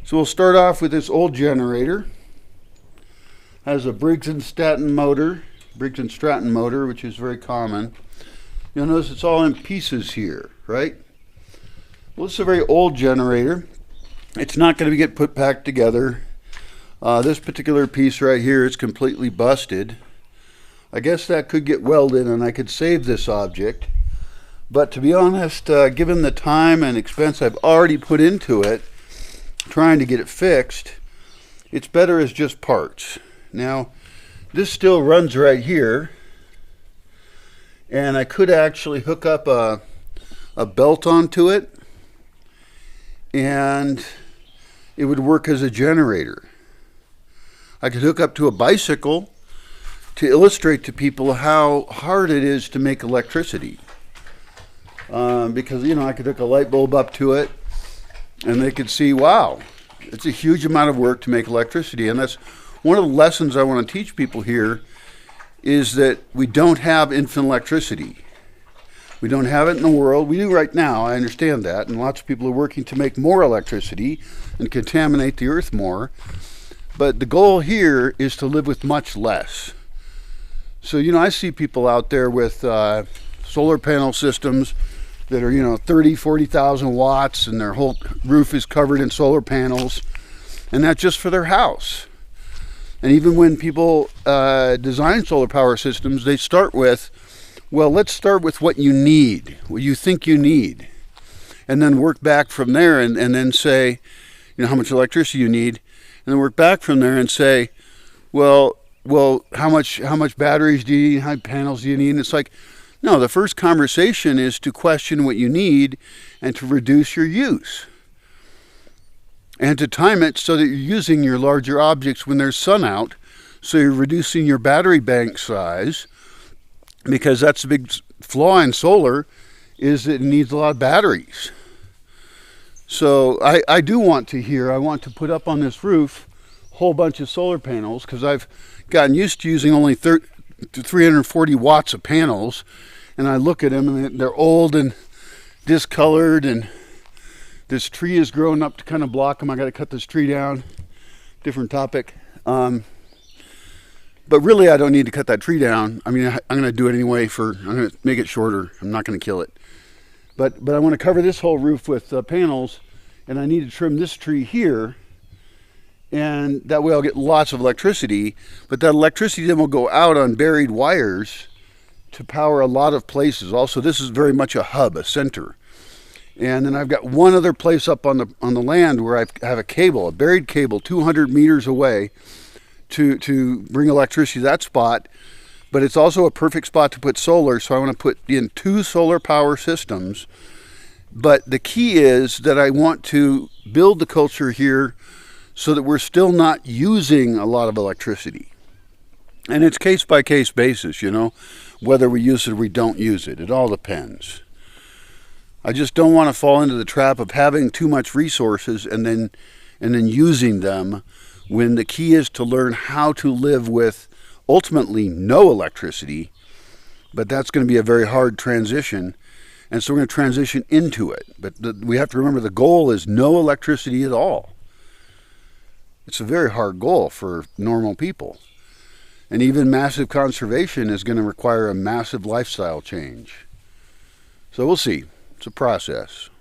So we'll start off with this old generator. Has a Briggs and Stratton motor, which is very common. You'll notice it's all in pieces here, right? Well, this is a very old generator. It's not going to get put back together. This particular piece right here is completely busted. I guess that could get welded and I could save this object. But to be honest, given the time and expense I've already put into it, trying to get it fixed, it's better as just parts. Now, this still runs right here, and I could actually hook up a belt onto it, and it would work as a generator. I could hook up to a bicycle to illustrate to people how hard it is to make electricity. Because, you know, I could hook a light bulb up to it, and they could see, wow, it's a huge amount of work to make electricity. And that's one of the lessons I want to teach people here, is that we don't have infinite electricity. We don't have it in the world. We do right now, I understand that, and lots of people are working to make more electricity and contaminate the earth more. But the goal here is to live with much less. So, you know, I see people out there with solar panel systems that are, you know, 30, 40,000 watts, and their whole roof is covered in solar panels, and that's just for their house. And even when people design solar power systems, they start with, well, let's start with what you need, what you think you need, and then work back from there, and then say, you know, how much electricity you need, and then work back from there and say, well, how much batteries do you need, how many panels do you need? And it's like, no, the first conversation is to question what you need and to reduce your use. And to time it so that you're using your larger objects when there's sun out, so you're reducing your battery bank size, because that's the big flaw in solar, is that it needs a lot of batteries. So I do want to put up on this roof a whole bunch of solar panels, because I've gotten used to using only 340 watts of panels, and I look at them and they're old and discolored, and this tree is growing up to kind of block them. I got to cut this tree down. Different topic. But really, I don't need to cut that tree down. I mean, I'm going to do it anyway. I'm going to make it shorter. I'm not going to kill it. But I want to cover this whole roof with panels, and I need to trim this tree here, and that way I'll get lots of electricity. But that electricity then will go out on buried wires to power a lot of places. Also, this is very much a hub, a center. And then I've got one other place up on the land where I have a buried cable 200 meters away to bring electricity to that spot. But it's also a perfect spot to put solar, so I want to put in 2 solar power systems. But the key is that I want to build the culture here so that we're still not using a lot of electricity. And it's case-by-case basis, you know, whether we use it or we don't use it. It all depends. I just don't want to fall into the trap of having too much resources and then using them, when the key is to learn how to live with ultimately no electricity. But that's going to be a very hard transition, and so we're going to transition into it. But we have to remember the goal is no electricity at all. It's a very hard goal for normal people. And even massive conservation is going to require a massive lifestyle change. So we'll see. It's a process.